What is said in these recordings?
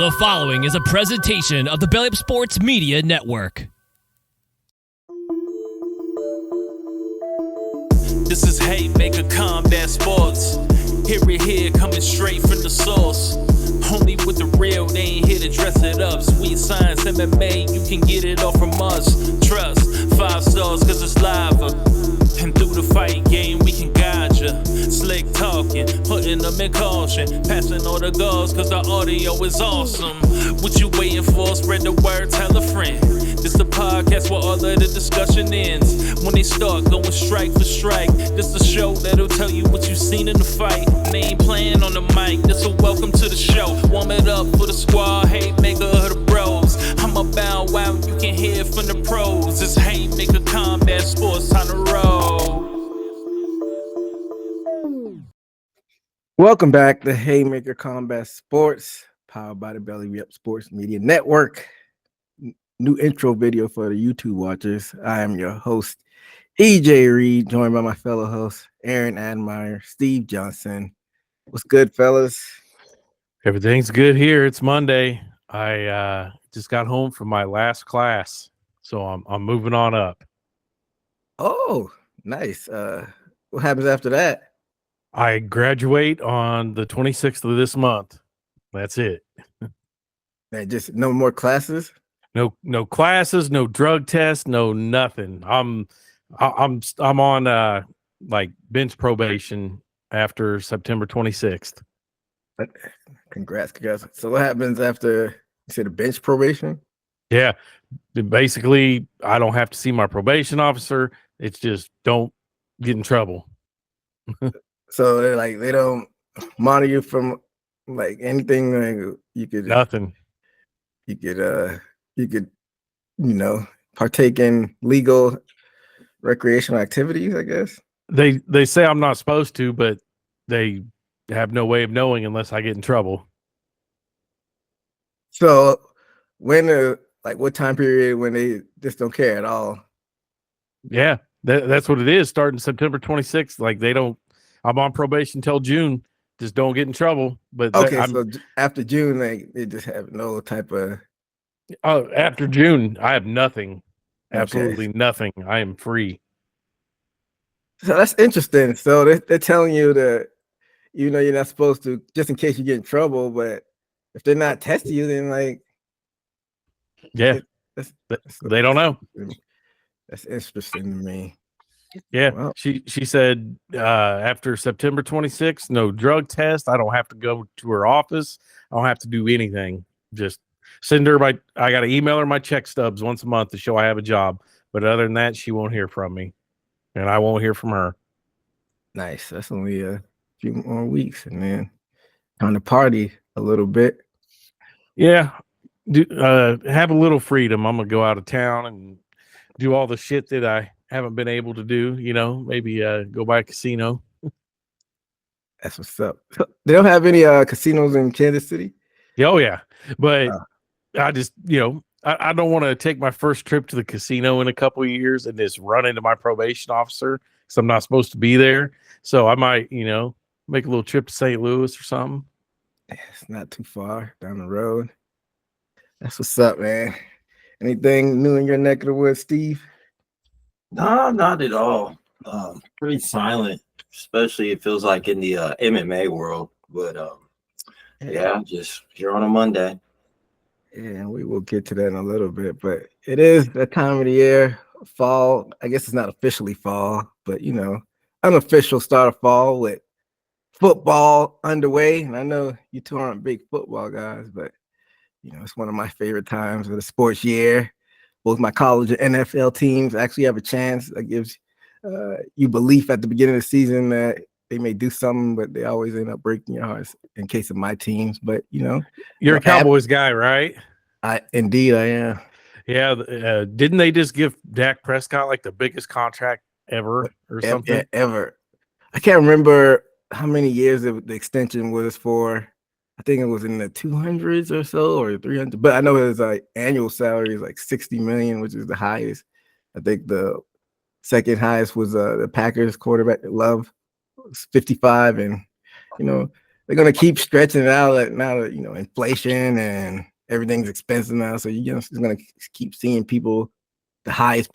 The following is a presentation of the Belly Up Sports Media Network. This is Haymaker, Combat Sports. Hear it here, coming straight from the source. Only with the real, they ain't here to dress it up. Sweet science, MMA, you can get it all from us. Trust, 5 stars, cause it's live. And through the fight game, we can guide ya. Slick talking, putting them in caution. Passing all the goals, cause the audio is awesome. What you waiting for? Spread the word, tell a friend. This the podcast where all of the discussion ends. When they start going strike for strike, this the show that'll tell you what you seen in the fight. They ain't playing on the mic, this a welcome to the show. Warm it up for the squad, Haymaker of the bros. I'm a bow wow, you can hear from the pros. It's Haymaker, Combat Sports, on the road. Welcome back to Haymaker Combat Sports, powered by the Belly Up Sports Media Network. New intro video for the YouTube watchers. I am your host, EJ Reed, joined by my fellow hosts, Aaron Admire, Steve Johnson. What's good, fellas? Everything's good here. It's Monday. I just got home from my last class, so I'm moving on up. Oh, nice. What happens after that? I graduate on the 26th of this month. That's it. Man, just no more classes? No classes, no drug tests, no nothing. I'm on like bench probation after September 26th. Congrats. So what happens after you said a bench probation? Yeah. Basically, I don't have to see my probation officer. It's just don't get in trouble. So they're like, they don't monitor you from like anything, like you could Nothing. You could, partake in legal recreational activities, I guess. They say I'm not supposed to, but they have no way of knowing unless I get in trouble. So when what time period when they just don't care at all? Yeah, that's what it is. Starting September 26th, like I'm on probation till June. Just don't get in trouble. But okay, so after June, they just have no type of. Oh, after June, I have nothing. Absolutely nothing. I am free. So that's interesting. So they're telling you that you're not supposed to, just in case you get in trouble. But if they're not testing you, then they don't know. That's interesting to me. Yeah, well, she said after September 26th, no drug test. I don't have to go to her office. I don't have to do anything. Just send her I got to email her my check stubs once a month to show I have a job. But other than that, she won't hear from me, and I won't hear from her. Nice. That's only a few more weeks, and then time to party a little bit. Yeah, have a little freedom. I'm gonna go out of town and do all the shit that I haven't been able to do. Maybe go by a casino. That's what's up. They don't have any casinos in Kansas City? Oh yeah, but I just I don't want to take my first trip to the casino in a couple of years and just run into my probation officer because I'm not supposed to be there. So I might make a little trip to St. Louis or something. It's not too far down the road. That's what's up, man. Anything new in your neck of the woods, Steve? No, not at all. Pretty silent, especially it feels like in the MMA world. But just here on a Monday. Yeah, we will get to that in a little bit. But it is that time of the year, fall. I guess it's not officially fall, but unofficial start of fall with football underway. And I know you two aren't big football guys, but it's one of my favorite times of the sports year. Both my college and NFL teams actually have a chance. That gives you belief at the beginning of the season that they may do something, but they always end up breaking your hearts in case of my teams. But you're a Cowboys guy, right? Indeed I am. Yeah. Didn't they just give Dak Prescott like the biggest contract ever or something? Yeah, ever. I can't remember how many years the extension was for. I think it was in the 200s or so, or 300. But I know his annual salary is like $60 million, which is the highest. I think the second highest was the Packers quarterback Love, was 55, and they're gonna keep stretching it out. Like now that inflation and everything's expensive now, so you're just gonna keep seeing people, the highest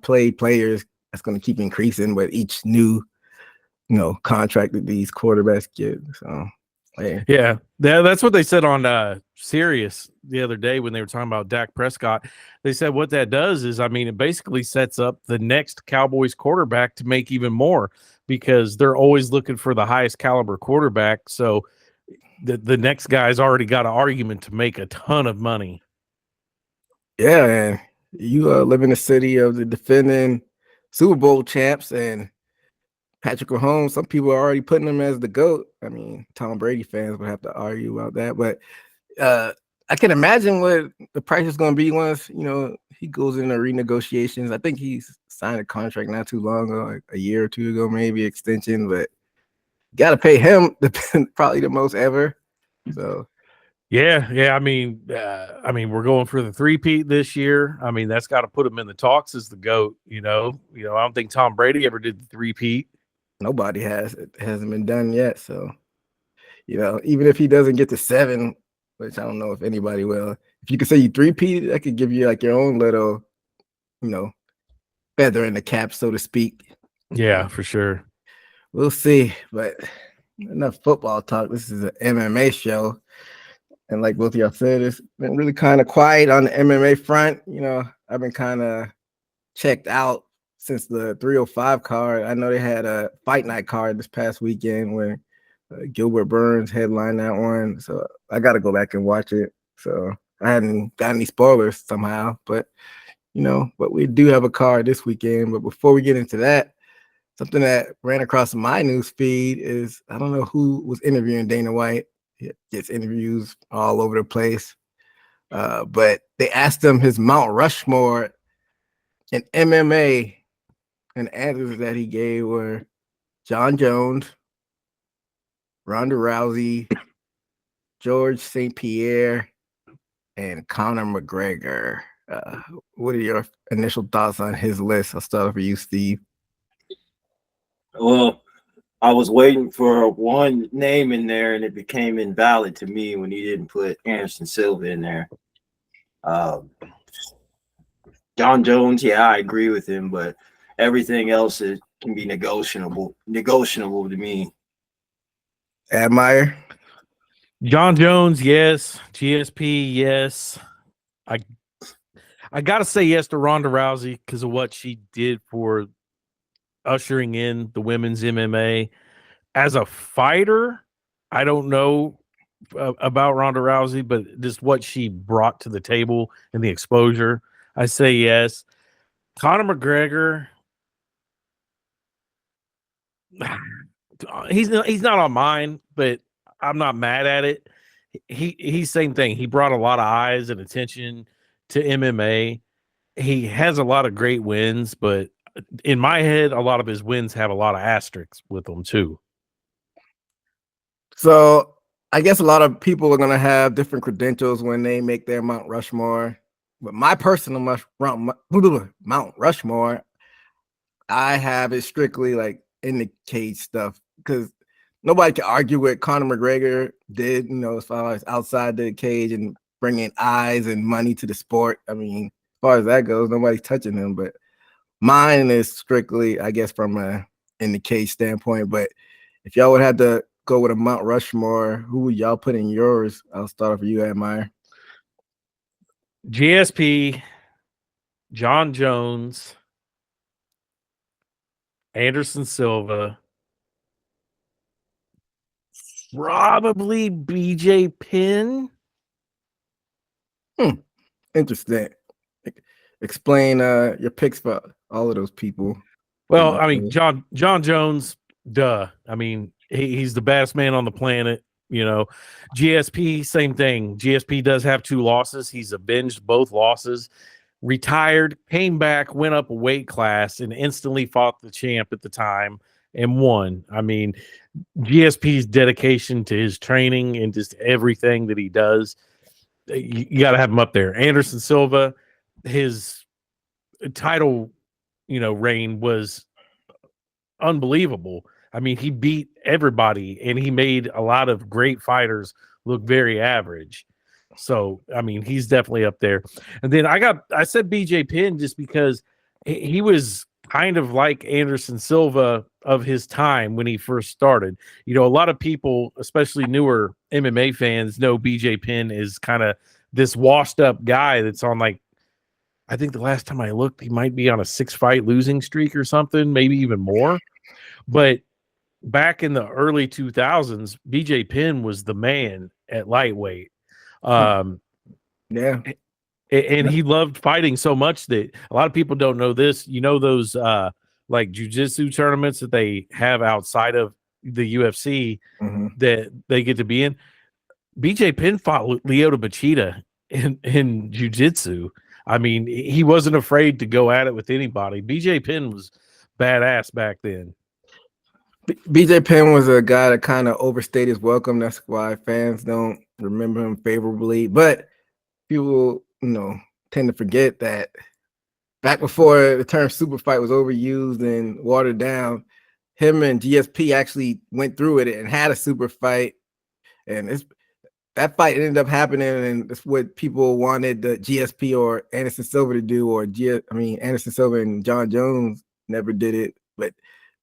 played players. That's gonna keep increasing with each new contract that these quarterbacks get. So yeah, that's what they said on Sirius the other day when they were talking about Dak Prescott. They said what that does is, it basically sets up the next Cowboys quarterback to make even more, because they're always looking for the highest caliber quarterback. So the next guy's already got an argument to make a ton of money. Yeah, and you live in the city of the defending Super Bowl champs, and Patrick Mahomes, some people are already putting him as the GOAT. I mean, Tom Brady fans would have to argue about that, but I can imagine what the price is going to be once he goes into renegotiations. I think he's signed a contract not too long ago, like a year or two ago, maybe extension, but got to pay him probably the most ever. So yeah. We're going for the three-peat this year. That's got to put him in the talks as the GOAT. I don't think Tom Brady ever did the three-peat. Nobody has. It hasn't been done yet. So, even if he doesn't get to 7, which I don't know if anybody will, if you could say you three-peated, that could give you like your own little, feather in the cap, so to speak. Yeah, for sure. We'll see. But enough football talk. This is an MMA show. And like both of y'all said, it's been really kind of quiet on the MMA front. I've been kind of checked out since the 305 card. I know they had a fight night card this past weekend where Gilbert Burns headlined that one. So I got to go back and watch it. So I hadn't got any spoilers somehow, but we do have a card this weekend. But before we get into that, something that ran across my news feed is, I don't know who was interviewing Dana White. He gets interviews all over the place. But they asked him his Mount Rushmore in MMA, and answers that he gave were John Jones, Ronda Rousey, George St. Pierre, and Conor McGregor. What are your initial thoughts on his list? I'll start with you, Steve. Well, I was waiting for one name in there, and it became invalid to me when he didn't put Anderson Silva in there. John Jones, yeah, I agree with him, but everything else can be negotiable to me. Admire. John Jones, yes. GSP, yes. I gotta say yes to Ronda Rousey because of what she did for ushering in the women's MMA. As a fighter, I don't know about Ronda Rousey, but just what she brought to the table and the exposure, I say yes. Conor McGregor, he's not on mine, but I'm not mad at it. He's same thing. He brought a lot of eyes and attention to MMA. He has a lot of great wins, but in my head, a lot of his wins have a lot of asterisks with them too. So I guess a lot of people are going to have different credentials when they make their Mount Rushmore. But my personal Mount Rushmore, I have it strictly like in the cage stuff, because nobody can argue what Conor McGregor did, as far as outside the cage and bringing eyes and money to the sport. I mean, as far as that goes, nobody's touching him. But mine is strictly, I guess, from a in the cage standpoint. But if y'all would have to go with a Mount Rushmore, who would y'all put in yours? I'll start off with you, Admire. GSP, John Jones, Anderson Silva, probably BJ Penn. Interesting. Explain your picks for all of those people. Well, I mean, John Jones, duh. I mean, he's the baddest man on the planet. GSP, same thing. GSP does have 2 losses. He's avenged both losses. Retired, came back, went up a weight class, and instantly fought the champ at the time and won. I mean, GSP's dedication to his training and just everything that he does, you got to have him up there. Anderson Silva, his title, reign was unbelievable. I mean, he beat everybody, and he made a lot of great fighters look very average. So, I mean, he's definitely up there. And then I said BJ Penn just because he was kind of like Anderson Silva of his time when he first started. You know, a lot of people, especially newer MMA fans, know BJ Penn is kind of this washed up guy that's on, like, I think the last time I looked, he might be on a 6-fight losing streak or something, maybe even more. But back in the early 2000s, BJ Penn was the man at lightweight. Yeah. And he loved fighting so much that a lot of people don't know this. You know, those like jiu-jitsu tournaments that they have outside of the UFC that they get to be in. BJ Penn fought Lyoto Machida in jiu-jitsu. I mean, he wasn't afraid to go at it with anybody. BJ Penn was badass back then. BJ Penn was a guy that kind of overstayed his welcome. That's why fans don't remember him favorably. But people, tend to forget that back before the term super fight was overused and watered down, him and GSP actually went through it and had a super fight. And that fight ended up happening, and that's what people wanted the GSP or Anderson Silva to do, Anderson Silva and John Jones never did it, but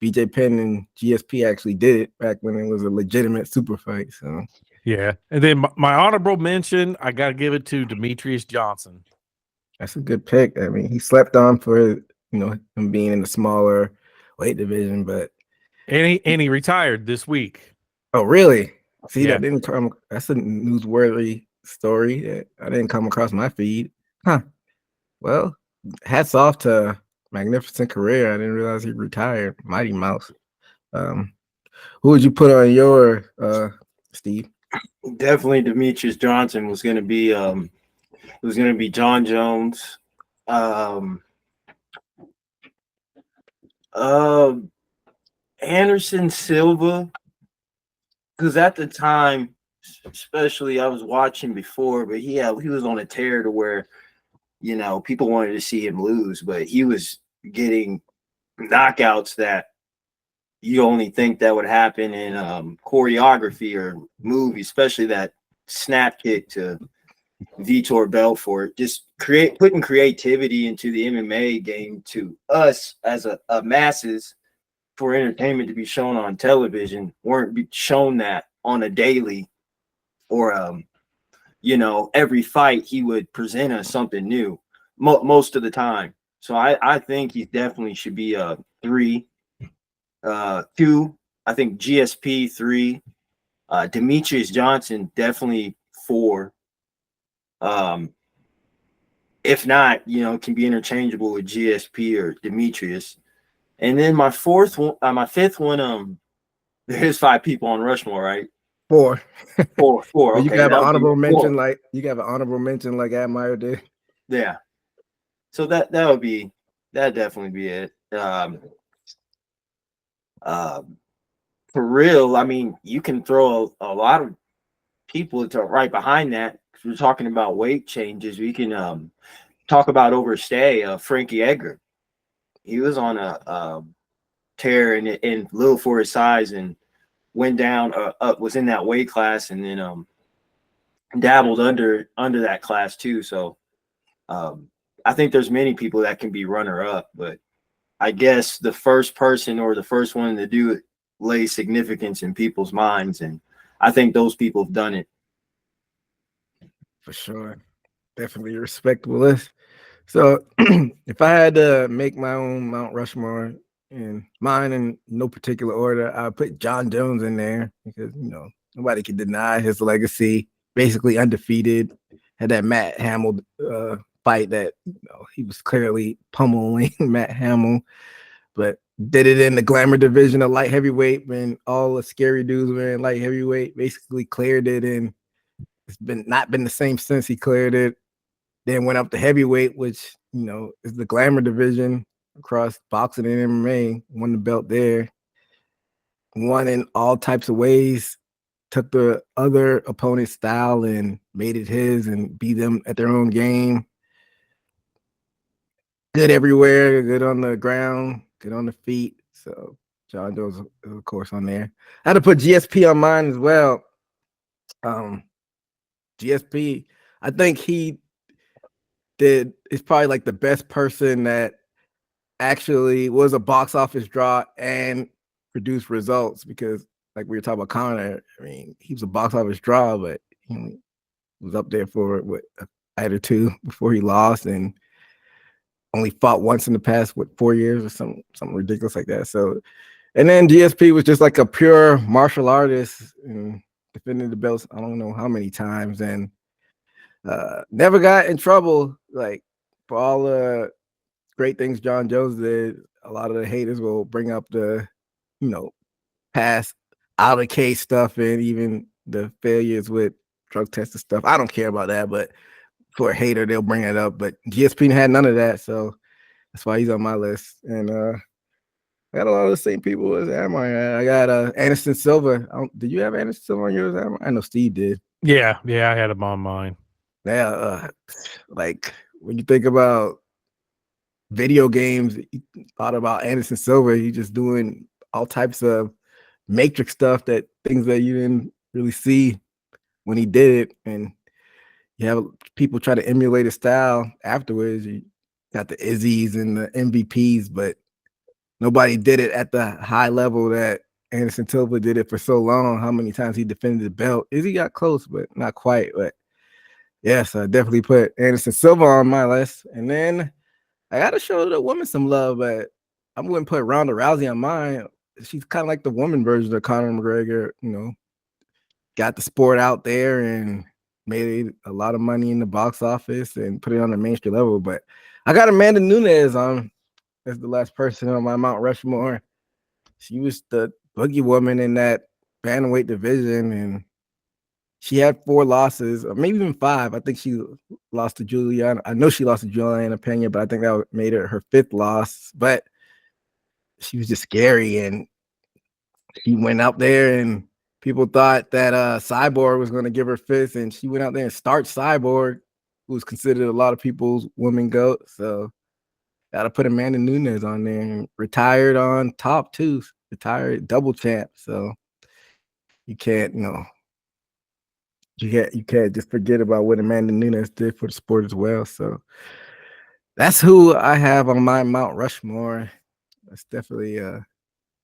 BJ Penn and GSP actually did it back when it was a legitimate super fight. So yeah. And then my honorable mention, I got to give it to Demetrius Johnson. That's a good pick. I mean, he slept on for him being in the smaller weight division, but he retired this week. Oh, really? See, that didn't come. That's a newsworthy story that I didn't come across my feed. Huh. Well, hats off to magnificent career. I didn't realize he retired. Mighty Mouse. Who would you put on your Steve? Definitely Demetrius Johnson was going to be John Jones. Anderson Silva, because at the time, especially I was watching before, but he was on a tear to where people wanted to see him lose, but he was getting knockouts that you only think that would happen in choreography or movie, especially that snap kick to Vitor Belfort. Just putting creativity into the MMA game to us as a masses for entertainment to be shown on television, weren't shown that on a daily or every fight he would present us something new most of the time. So I think he definitely should be a 3. 2, I think GSP 3, Demetrius Johnson definitely 4. If not, can be interchangeable with GSP or Demetrius. And then my fifth one, there's 5 people on Rushmore, right? 4. 4. Well, you okay, can have an honorable mention like Admire did. Yeah. So that definitely be it. For real, I mean, you can throw a lot of people to right behind that. We're talking about weight changes. We can talk about overstay. Frankie Edgar, he was on a tear and little for his size and went down. Was in that weight class and then dabbled under that class too. So I think there's many people that can be runner up, but I guess the first person or the first one to do it lays significance in people's minds, and I think those people have done it. For sure. Definitely a respectable list. So if I had to make my own Mount Rushmore, and mine in no particular order, I'd put John Jones in there because, nobody can deny his legacy. Basically undefeated. Had that Matt Hamill fight that he was clearly pummeling Matt Hamill, but did it in the glamour division of light heavyweight when all the scary dudes were in light heavyweight. Basically cleared it, and it's not been the same since he cleared it. Then went up to heavyweight, which is the glamour division across boxing and MMA. Won the belt there. Won in all types of ways. Took the other opponent's style and made it his and beat them at their own game. Good everywhere. Good on the ground. Good on the feet. So John Jones, of course, on there. I had to put GSP on mine as well. GSP, I think he is probably like the best person that actually was a box office draw and produced results, because like we were talking about Conor, I mean, he was a box office draw, but he was up there for what, a fight or two before he lost, and only fought once in the past 4 years or something ridiculous like that. So, and then GSP was just like a pure martial artist and defended the belts I don't know how many times, and never got in trouble. Like, for all the great things John Jones did, a lot of the haters will bring up the, past out of case stuff and even the failures with drug tests and stuff. I don't care about that, but for a hater, they'll bring it up. But GSP had none of that, so that's why he's on my list. And I got a lot of the same people as Amar. I got Anderson Silva. Did you have Anderson Silva on yours, Amar? I know Steve did. Yeah, I had him on mine. Yeah, like when you think about video games, you thought about Anderson Silva. He's just doing all types of Matrix stuff, things that you didn't really see when he did it. And you have people try to emulate his style afterwards. You got the Izzies and the MVPs, but nobody did it at the high level that Anderson Silva did it for so long. How many times he defended the belt? Izzy got close, but not quite. But yes, I definitely put Anderson Silva on my list. And then I got to show the woman some love, but I'm going to put Ronda Rousey on mine. She's kind of like the woman version of Conor McGregor, got the sport out there and made a lot of money in the box office and put it on the mainstream level. But I got Amanda Nunes on as the last person on my Mount Rushmore. She was the boogie woman in that bantamweight division, and she had 4 losses, or maybe even 5. I think she lost to Juliana. I know she lost to Juliana Pena, but I think that made it her 5th loss. But she was just scary, and she went out there, and people thought that Cyborg was going to give her 5th, and she went out there and started Cyborg, who was considered a lot of people's woman GOAT. So got to put Amanda Nunes on there, and retired on top too. Retired double champ. So you can't, you can't just forget about what Amanda Nunes did for the sport as well. So that's who I have on my Mount Rushmore. That's definitely a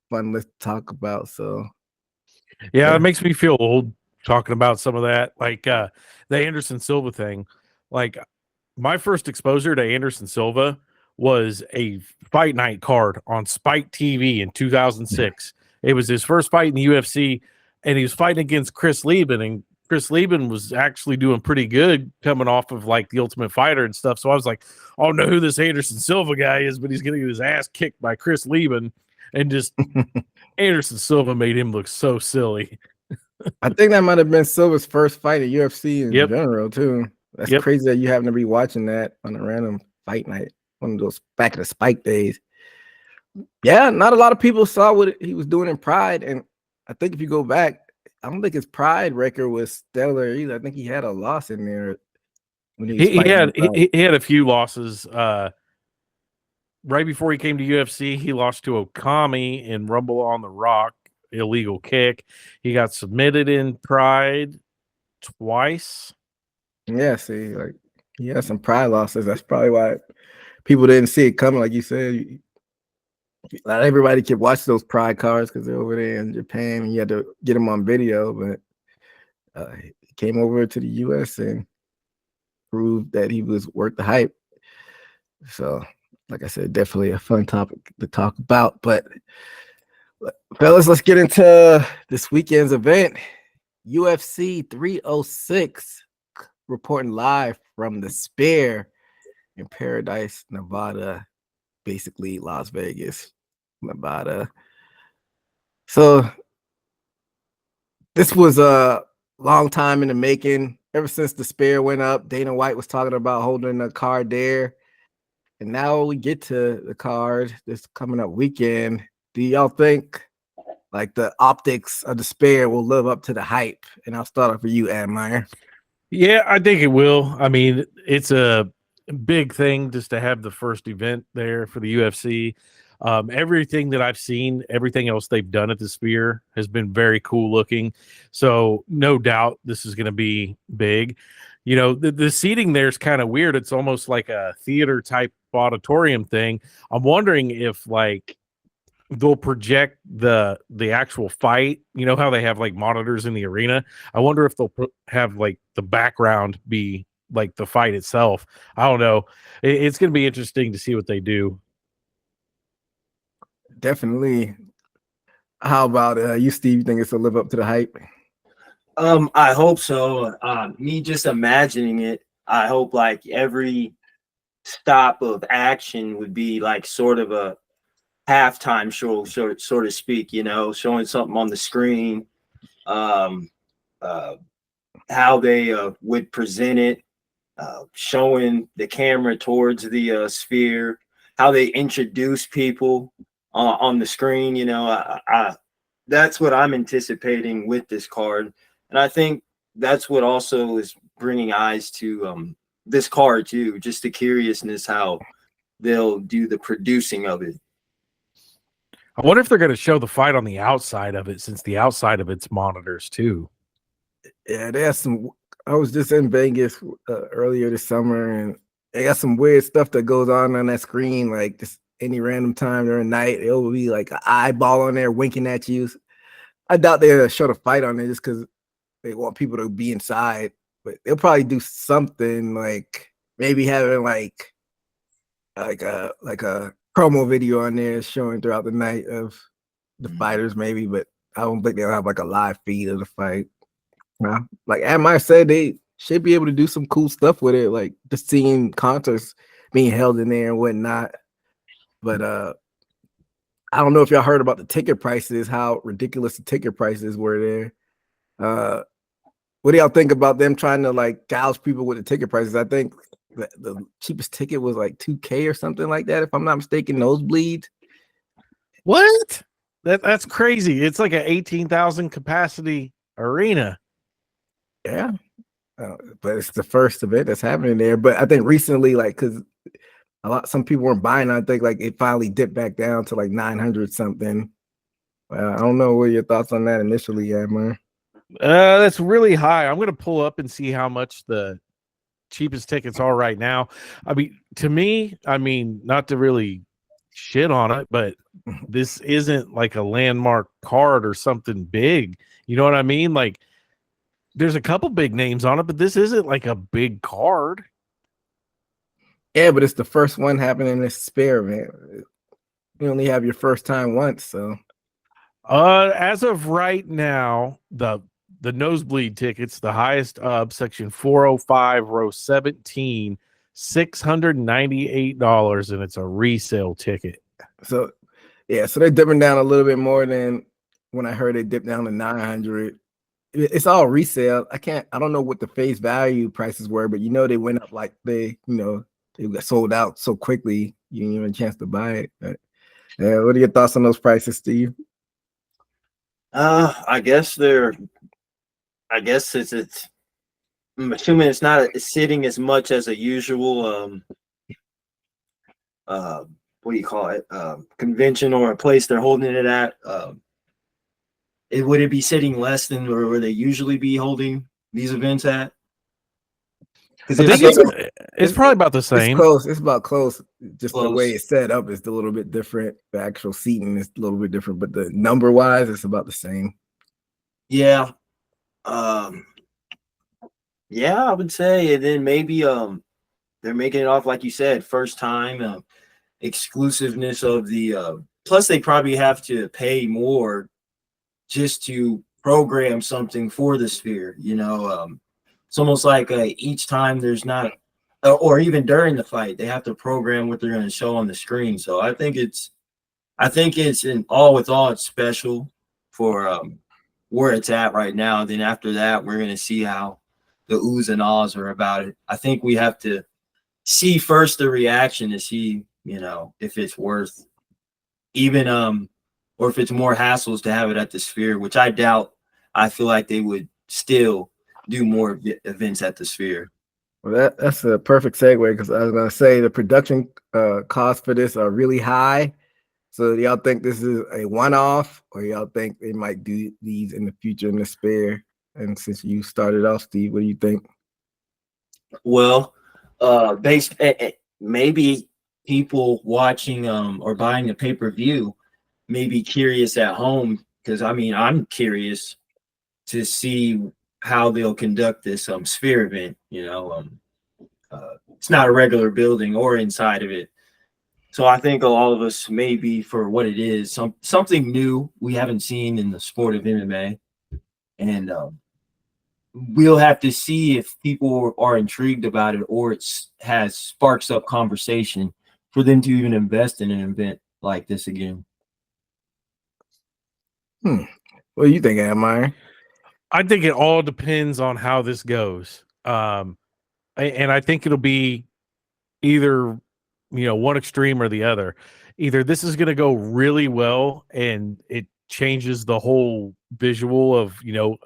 fun list to talk about. So yeah, it makes me feel old talking about some of that, like the Anderson Silva thing. Like, my first exposure to Anderson Silva was a fight night card on Spike TV in 2006. It was his first fight in the UFC, and he was fighting against Chris Lieben, and Chris Lieben was actually doing pretty good coming off of like the Ultimate Fighter and stuff. So I was like, I don't know who this Anderson Silva guy is, but he's getting his ass kicked by Chris Lieben, and just Anderson Silva made him look so silly. I think that might have been Silva's first fight at UFC in general too. That's crazy that you happen to be watching that on a random fight night, one of those back in the Spike days. Yeah, not a lot of people saw what he was doing in Pride, and I think if you go back, I don't think his Pride record was stellar either. I think he had a loss in there. When he had a few losses. Right before he came to UFC, he lost to Okami in Rumble on the Rock, illegal kick. He got submitted in Pride twice. Yeah, see, like he had some Pride losses. That's probably why people didn't see it coming. Like you said, not everybody could watch those Pride cards because they're over there in Japan, and you had to get them on video. But he came over to the US and proved that he was worth the hype. So, like I said, definitely a fun topic to talk about. But fellas, let's get into this weekend's event. UFC 306, reporting live from the Sphere in Paradise, Nevada, basically Las Vegas, Nevada. So this was a long time in the making. Ever since the Sphere went up, Dana White was talking about holding the card there. And now we get to the card this coming up weekend. Do y'all think like the optics of the Sphere will live up to the hype? And I'll start off with you, Admire. Yeah, I think it will. I mean, it's a big thing just to have the first event there for the UFC. Everything that I've seen, everything else they've done at the Sphere has been very cool looking. So no doubt this is going to be big. You know, the seating there is kind of weird. It's almost like a theater type auditorium thing. I'm wondering if like they'll project the actual fight. You know how they have like monitors in the arena. I wonder if they'll have like the background be like the fight itself. I don't know. It's going to be interesting to see what they do. Definitely. How about you, Steve? You think it's to live up to the hype? I hope so. Me just imagining it, I hope like every stop of action would be like sort of a halftime show, so to speak, you know, showing something on the screen, um, how they would present it, showing the camera towards the sphere, how they introduce people on the screen. You know, that's what I'm anticipating with this card, and I think that's what also is bringing eyes to this card too. Just the curiousness how they'll do the producing of it. I wonder if they're going to show the fight on the outside of it, since the outside of it's monitors too. Yeah, there's some. I was just in Vegas earlier this summer, and they got some weird stuff that goes on that screen. Like just any random time during the night, it'll be like an eyeball on there winking at you. I doubt they'll show the fight on there just because they want people to be inside. But they'll probably do something like maybe having like a promo video on there showing throughout the night of the fighters, maybe. But I don't think they'll have like a live feed of the fight. Like Amar said, they should be able to do some cool stuff with it, like just seeing concerts being held in there and whatnot. But I don't know if y'all heard about the ticket prices, how ridiculous the ticket prices were there. What do y'all think about them trying to like gouge people with the ticket prices? I think the cheapest ticket was like $2,000 or something like that, if I'm not mistaken, nosebleed. What? That's crazy. It's like an 18,000 capacity arena. Yeah, but it's the first event that's happening there. But I think recently, like, because some people weren't buying, I think like it finally dipped back down to like 900 something. I don't know what your thoughts on that initially, Amar. That's really high. I'm going to pull up and see how much the cheapest tickets are right now. I mean, to me, not to really shit on it, but this isn't like a landmark card or something big. You know what I mean? Like, there's a couple big names on it, but this isn't like a big card. Yeah, but it's the first one happening in this Sphere, man. You only have your first time once, so. As of right now, the nosebleed tickets, the highest up, section 405, row 17, $698, and it's a resale ticket. So, yeah, so they're dipping down a little bit more than when I heard they dipped down to 900. It's all resale. I don't know what the face value prices were, but they went up like they got sold out so quickly. You didn't even have a chance to buy it. But, what are your thoughts on those prices, Steve? I guess it's I'm assuming it's not sitting as much as a usual what do you call it, convention or a place they're holding it at. Would it be sitting less than where they usually be holding these events at? Because it's probably about the same. It's close. It's about close. Just Close. The way it's set up is a little bit different. The actual seating is a little bit different, but the number wise, it's about the same. Yeah. Yeah, I would say, and then maybe they're making it off like you said, first time exclusiveness of the plus they probably have to pay more just to program something for the Sphere. It's almost like each time there's not, or even during the fight, they have to program what they're going to show on the screen. So I think it's in all with all, it's special for where it's at right now. Then after that, we're going to see how the oohs and ahs are about it. I think we have to see first the reaction to see, if it's worth even or if it's more hassles to have it at the Sphere, which I doubt. I feel like they would still do more events at the Sphere. Well, that's a perfect segue because I was going to say the production costs for this are really high. So do y'all think this is a one-off, or y'all think they might do these in the future in the spare? And since you started off, Steve, what do you think? Well, maybe people watching or buying a pay-per-view may be curious at home, because I mean I'm curious to see how they'll conduct this sphere event. It's not a regular building or inside of it. So I think all of us, maybe for what it is, something new we haven't seen in the sport of MMA. And we'll have to see if people are intrigued about it, or has sparks up conversation for them to even invest in an event like this again. What do you think, Admire? I think it all depends on how this goes. And I think it'll be either, one extreme or the other. Either this is going to go really well and it changes the whole visual of,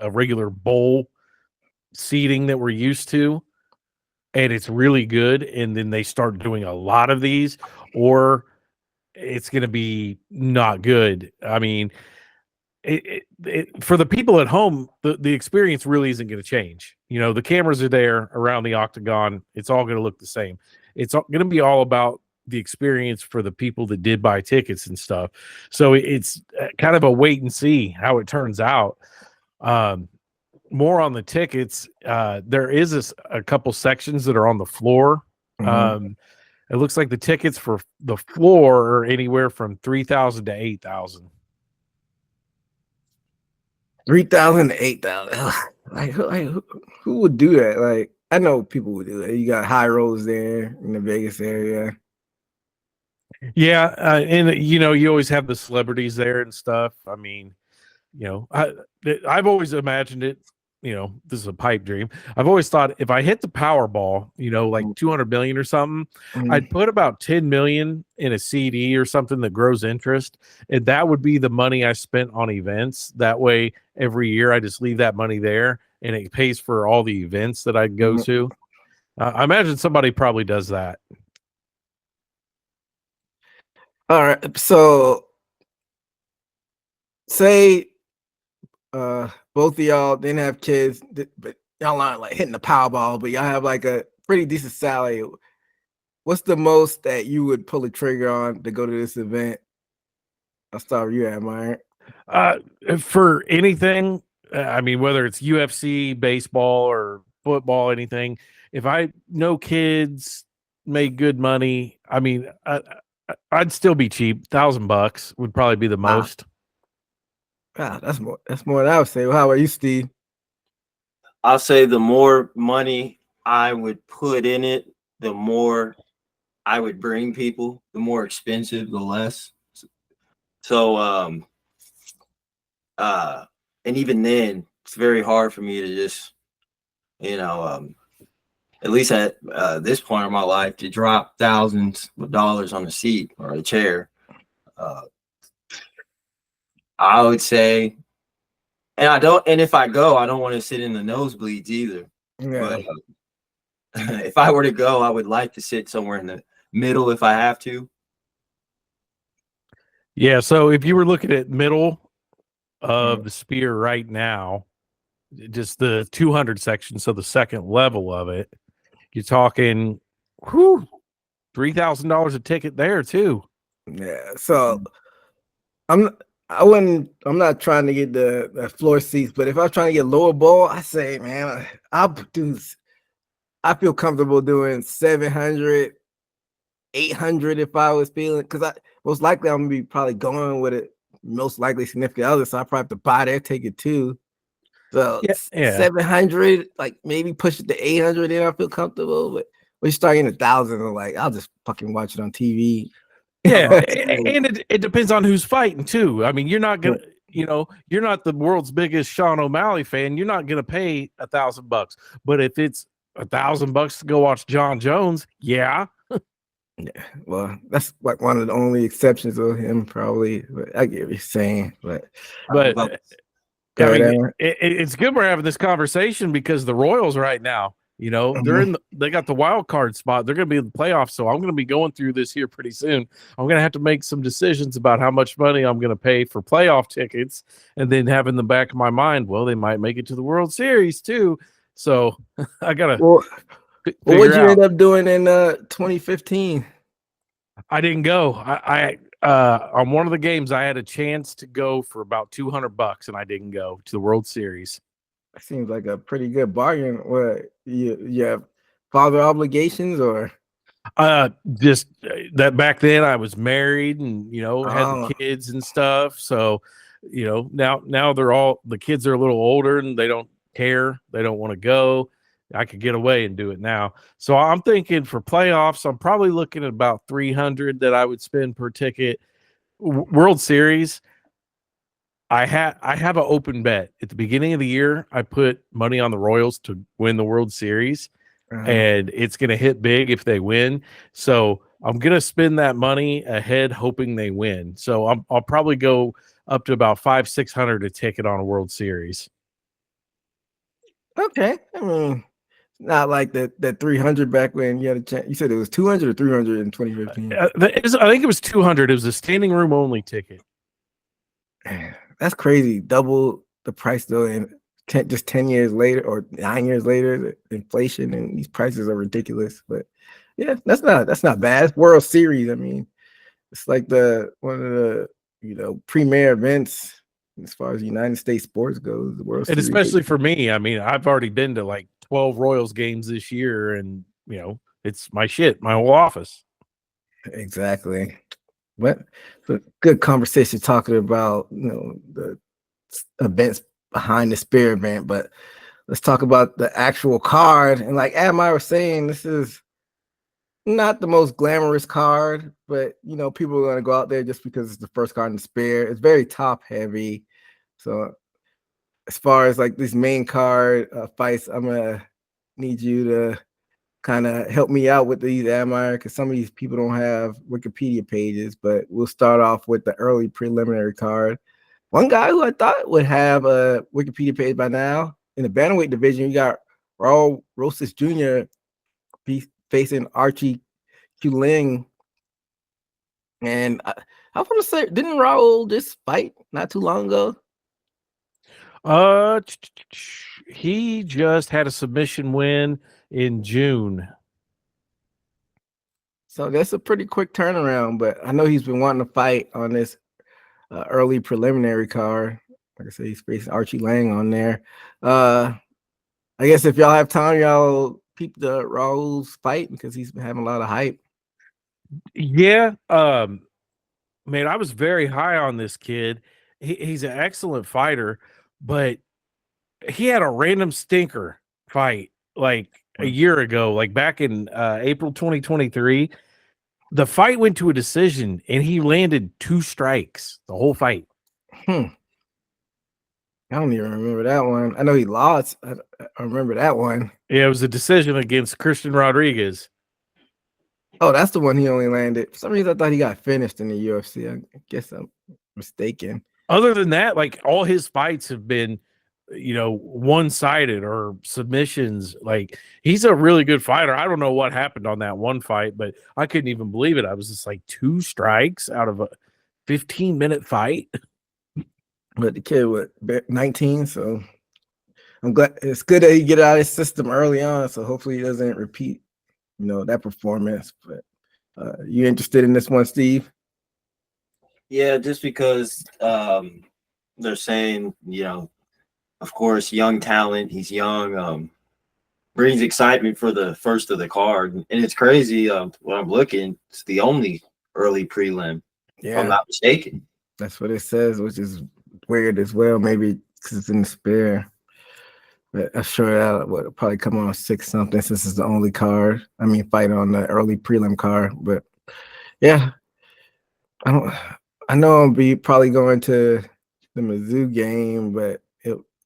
a regular bowl seating that we're used to, and it's really good, and then they start doing a lot of these, or it's going to be not good. I mean, for the people at home, the experience really isn't going to change. The cameras are there around the octagon. It's all going to look the same. It's going to be all about the experience for the people that did buy tickets and stuff. So it's kind of a wait and see how it turns out. More on the tickets. There is a couple sections that are on the floor. Mm-hmm. It looks like the tickets for the floor are anywhere from 3,000 to 8,000. 3,000 to 8,000. Who would do that? Like, I know people would do it. You got high roads there in the Vegas area. Yeah, and you always have the celebrities there and stuff. I mean, I've always imagined it. This is a pipe dream. I've always thought if I hit the Powerball, like 200 million or something, I'd put about 10 million in a CD or something that grows interest, and that would be the money I spent on events. That way, every year I just leave that money there, and it pays for all the events that I'd go to. I imagine somebody probably does that. All right. So, say both of y'all didn't have kids, but y'all aren't like hitting the Powerball, but y'all have like a pretty decent salary. What's the most that you would pull a trigger on to go to this event? I'll start with you, Admire. For anything, I mean, whether it's UFC, baseball, or football, anything, if I know kids make good money, I mean, I'd still be cheap. $1,000 would probably be the most. That's more than I would say. Well, how about you, Steve? I'll say the more money I would put in it, the more I would bring people. The more expensive, the less. So, and even then, it's very hard for me to just, at least at this point in my life, to drop thousands of dollars on a seat or a chair. I would say, and if I go, I don't want to sit in the nosebleeds either. Yeah. But if I were to go, I would like to sit somewhere in the middle if I have to. Yeah, so if you were looking at middle of the spear right now, just the 200 section, so the second level of it, you're talking $3,000 a ticket there too. Yeah. So I'm not trying to get the floor seats, but if I'm trying to get lower bowl, I say, man, I feel comfortable doing 700, 800 if I was feeling, because most likely I'm gonna be probably going with it, most likely significant other, so I probably have to buy their ticket too. So 700, like maybe push it to 800, then I feel comfortable. But when you start getting 1,000, I'm like, I'll just fucking watch it on TV. Yeah, and it depends on who's fighting too. I mean, you're not gonna, you're not the world's biggest Sean O'Malley fan. You're not gonna pay $1,000. But if it's $1,000 to go watch John Jones, yeah. Yeah, well, that's like one of the only exceptions of him, probably. But I get what you're saying. But I mean, it's good we're having this conversation because the Royals right now, You know, they got the wild card spot. They're going to be in the playoffs. So I'm going to be going through this here pretty soon. I'm going to have to make some decisions about how much money I'm going to pay for playoff tickets, and then have in the back of my mind, well, they might make it to the World Series too. So I got to Well, what'd you out. end up doing in 2015? I didn't go. I on one of the games I had a chance to go for about $200, and I didn't go to the World Series. That seems like a pretty good bargain. What you have father obligations or? Just that back then I was married and had Oh. the kids and stuff. So now the kids are a little older and they don't care. They don't want to go. I could get away and do it now. So I'm thinking for playoffs, I'm probably looking at about 300 that I would spend per ticket. World Series, I have an open bet at the beginning of the year. I put money on the Royals to win the World Series, and it's going to hit big if they win. So I'm going to spend that money ahead, hoping they win. So I'll probably go up to about 500-600 a ticket on a World Series. Okay, I mean, not like that 300 back when you had a chance. You said it was 200 or 300 in 2015. I think it was 200. It was a standing room only ticket. That's crazy. Double the price though, and just 10 years later or 9 years later, the inflation and these prices are ridiculous. But yeah, that's not bad. It's World Series. I mean, it's like one of the premier events as far as United States sports goes. The World And Series, especially for me, I mean, I've already been to like 12 Royals games this year, and it's my shit, my whole office. Exactly. But it's a good conversation talking about the events behind the spear event. But let's talk about the actual card. And like Admire was saying, this is not the most glamorous card, but people are going to go out there just because it's the first card in the spear. It's very top heavy. So as far as like this main card fights, I'm gonna need you to kind of help me out with these, Admire, because some of these people don't have Wikipedia pages. But we'll start off with the early preliminary card. One guy who I thought would have a Wikipedia page by now in the bantamweight division, you got Raul Rosas Jr. facing Archie Kuling. And I want to say, didn't Raul just fight not too long ago? He just had a submission win in June. So that's a pretty quick turnaround, but I know he's been wanting to fight on this early preliminary card. Like I said, he's facing Archie Lang on there. I guess if y'all have time, y'all peep the Raul's fight because he's been having a lot of hype. Yeah. Man, I was very high on this kid. He's an excellent fighter, but he had a random stinker fight like a year ago, like back in April 2023. The fight went to a decision, and he landed 2 strikes the whole fight. I don't even remember that one. I know he lost. I remember that one. Yeah, it was a decision against Christian Rodriguez. Oh, that's the one he only landed. For some reason, I thought he got finished in the UFC. I guess I'm mistaken. Other than that, like all his fights have been, one-sided or submissions. Like he's a really good fighter. I don't know what happened on that one fight, but I couldn't even believe it. I was just like 2 strikes out of a 15-minute fight. But the kid was 19, so I'm glad. It's good that he get out of his system early on. So hopefully he doesn't repeat, that performance. But you interested in this one, Steve? Yeah, just because they're saying, of course, young talent. He's young. Brings excitement for the first of the card, and it's crazy. When I'm looking, it's the only early prelim. Yeah, if I'm not mistaken. That's what it says, which is weird as well. Maybe because it's in the spare. But I'm sure that will probably come on 6 something since it's the only card. I mean, fight on the early prelim card. But yeah, I know I'll be probably going to the Mizzou game, but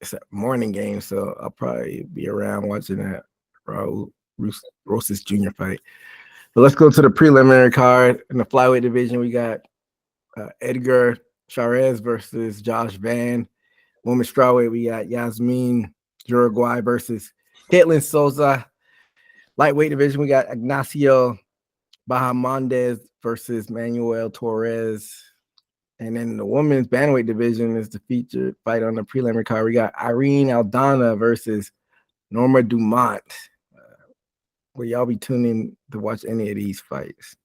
it's a morning game, so I'll probably be around watching that Raul Rosas Jr. fight. But let's go to the preliminary card. In the flyweight division, we got Edgar Charez versus Josh Van. Women's strawweight, we got Yasmin Uruguay versus Caitlin Souza. Lightweight division, we got Ignacio Bahamondes versus Manuel Torres. And then the women's bantamweight division is the featured fight on the preliminary card. We got Irene Aldana versus Norma Dumont. Will y'all be tuning to watch any of these fights?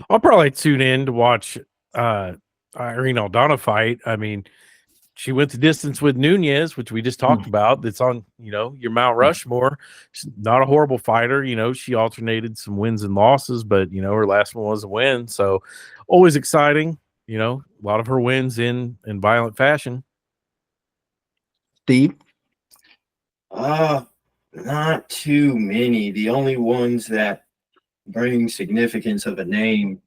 I'll probably tune in to watch Irene Aldana fight. I mean, she went the distance with Nunez, which we just talked about. That's on, your Mount Rushmore. She's not a horrible fighter. She alternated some wins and losses, but, her last one was a win. So always exciting. A lot of her wins in violent fashion. Steve? Not too many. The only ones that bring significance of a name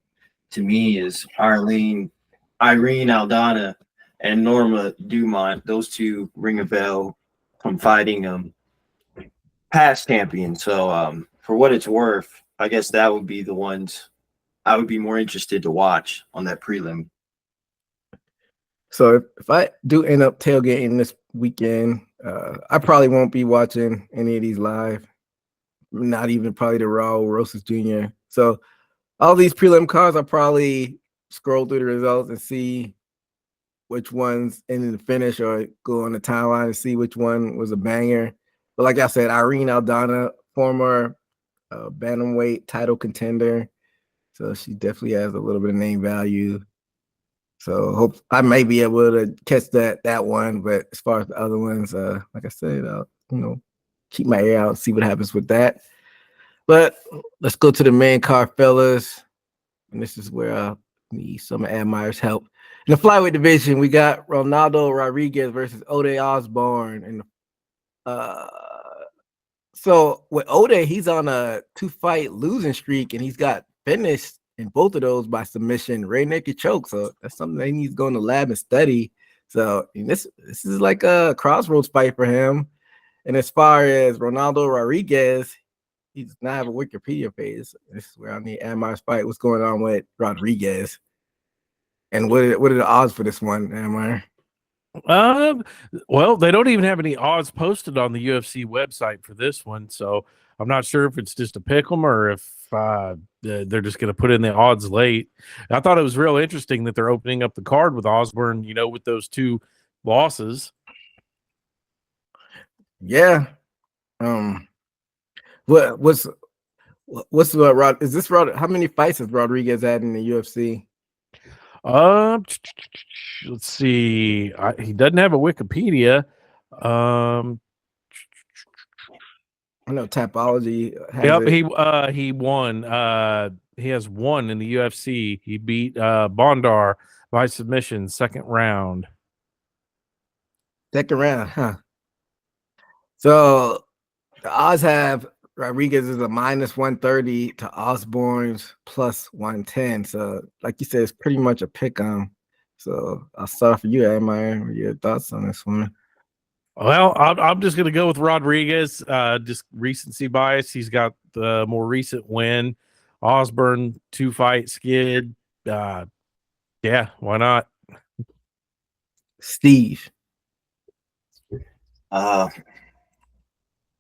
to me is Irene Aldana and Norma Dumont. Those two ring a bell from fighting past champions. So for what it's worth, I guess that would be the ones I would be more interested to watch on that prelim. So if I do end up tailgating this weekend, I probably won't be watching any of these live. Not even probably the Raul Rosas Jr. So all these prelim cards, I'll probably scroll through the results and see which ones ended the finish, or go on the timeline and see which one was a banger. But like I said, Irene Aldana, former bantamweight title contender, so she definitely has a little bit of name value. So hope I may be able to catch that one. But as far as the other ones, like I said, I'll keep my ear out and see what happens with that. But let's go to the main card, fellas. And this is where I need some of Admire's help. In the flyweight division, we got Ronaldo Rodriguez versus Ode Osborne. And so with Ode, he's on a 2-fight losing streak, and he's got finished in both of those by submission, rear naked choke. So that's something that he needs to go in the lab and study. So this is like a crossroads fight for him. And as far as Ronaldo Rodriguez, he does not have a Wikipedia page. This is where I need Admire's fight. What's going on with Rodriguez? And what are the odds for this one, Admire? Well, they don't even have any odds posted on the UFC website for this one, so I'm not sure if it's just a pick 'em or if they're just going to put in the odds late. I thought it was real interesting that they're opening up the card with Osborne, with those 2 losses. Yeah. What's is this Rod? How many fights has Rodriguez had in the UFC? Let's see. He doesn't have a Wikipedia. I know Tapology has Yep, it. he won. He has one in the UFC. He beat Bondar by submission, second round. Second round, huh? So the odds have Rodriguez is a -130 to Osborne's +110. So like you said, it's pretty much a pick 'em. So I'll start off with you, Admire. Your thoughts on this one? Well, I'm just going to go with Rodriguez. Just recency bias. He's got the more recent win. Osborne 2-fight skid. Yeah, why not? Steve.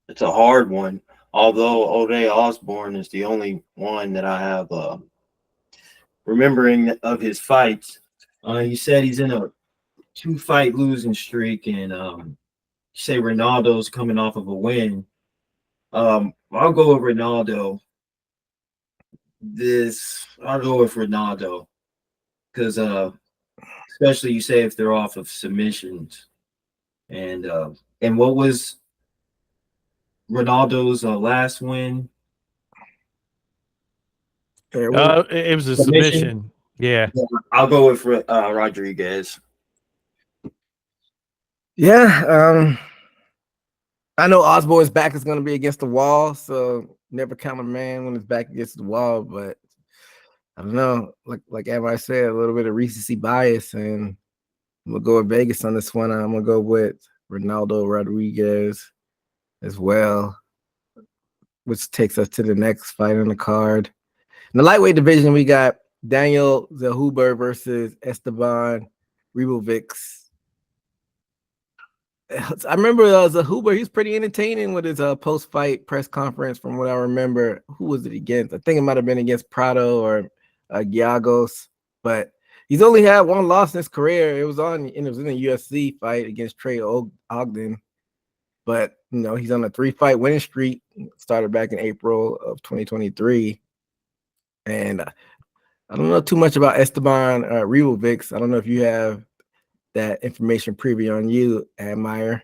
It's a hard one. Although Ode Osborne is the only one that I have remembering of his fights. You said he's in a 2-fight losing streak, and you say Ronaldo's coming off of a win. I'll go with Ronaldo. I'll go with Ronaldo because especially you say if they're off of submissions, and what was Ronaldo's last win? It was a submission. Yeah. I'll go with Rodriguez. Yeah, I know Osborne's back is going to be against the wall, so never count a man when his back against the wall. But I don't know, like Admire said, a little bit of recency bias, and I'm gonna go with Vegas on this one. I'm gonna go with Ronaldo Rodriguez as well, which takes us to the next fight on the card. In the lightweight division, we got Daniel Zahuber versus Esteban Ribovics. I remember Zahuber. He's pretty entertaining with his post-fight press conference. From what I remember, who was it against? I think it might have been against Prado or Giagos, but he's only had one loss in his career. It was in a UFC fight against Trey Ogden. But he's on a 3-fight winning streak. Started back in April of 2023, and I don't know too much about Esteban Ribovics. I don't know if you have that information preview on you, Admire.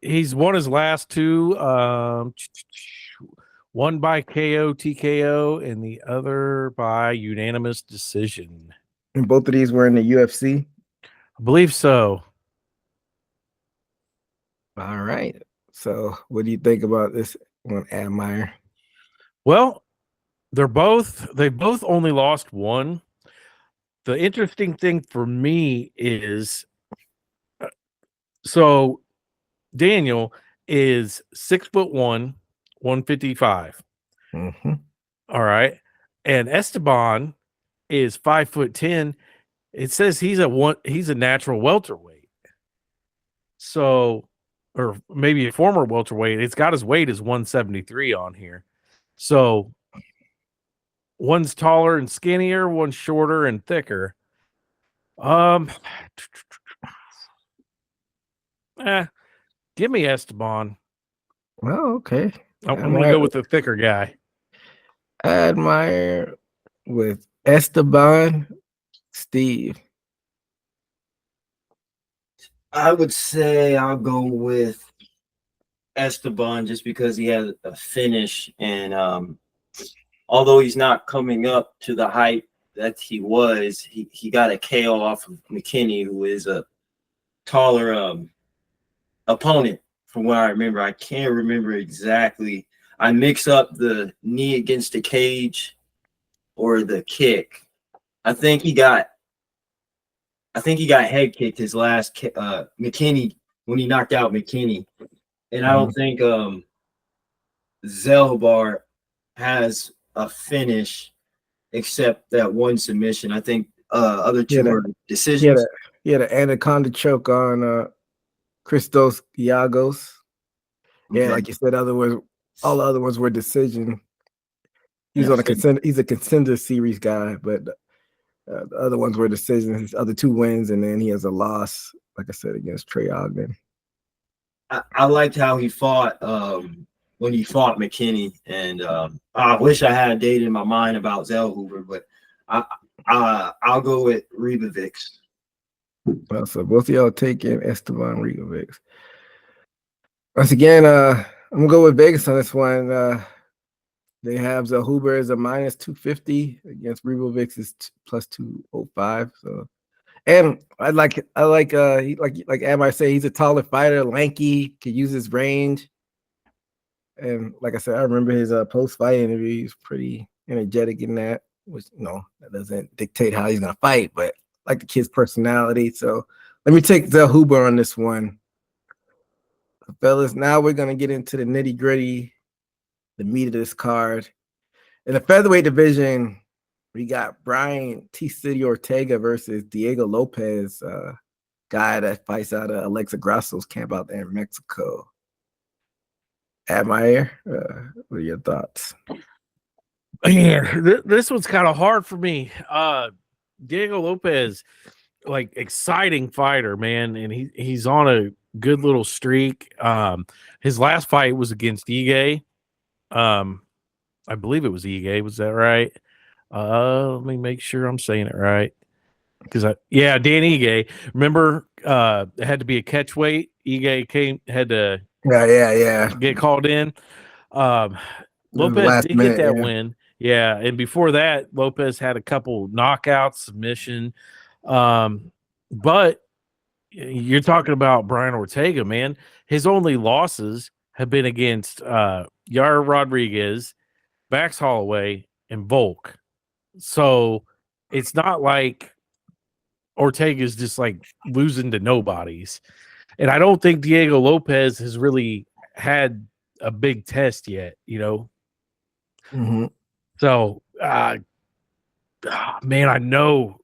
He's won his last two. One by KO, TKO, and the other by unanimous decision. And both of these were in the UFC? I believe so. All right. So what do you think about this one, Admire? Well, they both only lost one. The interesting thing for me is, so Daniel is 6'1", 155. Mm-hmm. All right. And Esteban is 5'10". It says he's a natural welterweight. So, or maybe a former welterweight. It's got his weight as 173 on here. So one's taller and skinnier, one's shorter and thicker. Give me Esteban. Well, okay. I'm going to go with the thicker guy. Admire with Esteban. Steve. I would say I'll go with Esteban just because he has a finish, and although he's not coming up to the height that he was, he got a KO off of McKinney, who is a taller opponent from what I remember. I can't remember exactly. I mix up the knee against the cage or the kick. I think he got head kicked his last McKinney when he knocked out McKinney, and I don't think Zelbar has a finish except that one submission. I think other two were decisions. He had an anaconda choke on Christos Giagos. Yeah, like you said, all the other ones were decision. He's on a contender. He's a contender series guy, but the other ones were decisions. His other two wins, and then he has a loss, like I said, against Trey Ogden. I liked how he fought when he fought McKinney, and I wish I had a date in my mind about Zellhuber, but I'll go with Ribovics. Well, so both of y'all taking Esteban Ribovics. Once again, I'm gonna go with Vegas on this one. They have Zellhuber as a minus 250 against Ribovics is plus 205. So, and I like Am I say, he's a taller fighter, lanky, could use his range. And like I said, I remember his post-fight interview. He's pretty energetic in that, which that doesn't dictate how he's gonna fight, but I like the kid's personality. So let me take Zellhuber on this one. Fellas, now we're gonna get into the nitty-gritty, the meat of this card. In the featherweight division, we got Brian T. City Ortega versus Diego Lopez, guy that fights out of Alexa Grasso's camp out there in Mexico. Admire, what are your thoughts? Yeah, this one's kind of hard for me. Diego Lopez, like, exciting fighter, man, and he's on a good little streak. His last fight was against Ige. I believe it was Ige. Was that right? Let me make sure I'm saying it right. Because Dan Ige. Remember, it had to be a catch weight. Ige had to get called in. Lopez did get that win. Yeah, and before that, Lopez had a couple knockouts, submission. But you're talking about Brian Ortega, man. His only losses have been against Yair Rodriguez, Max Holloway, and Volk. So it's not like Ortega's just like losing to nobodies. And I don't think Diego Lopez has really had a big test yet, Mm-hmm. So, man, I know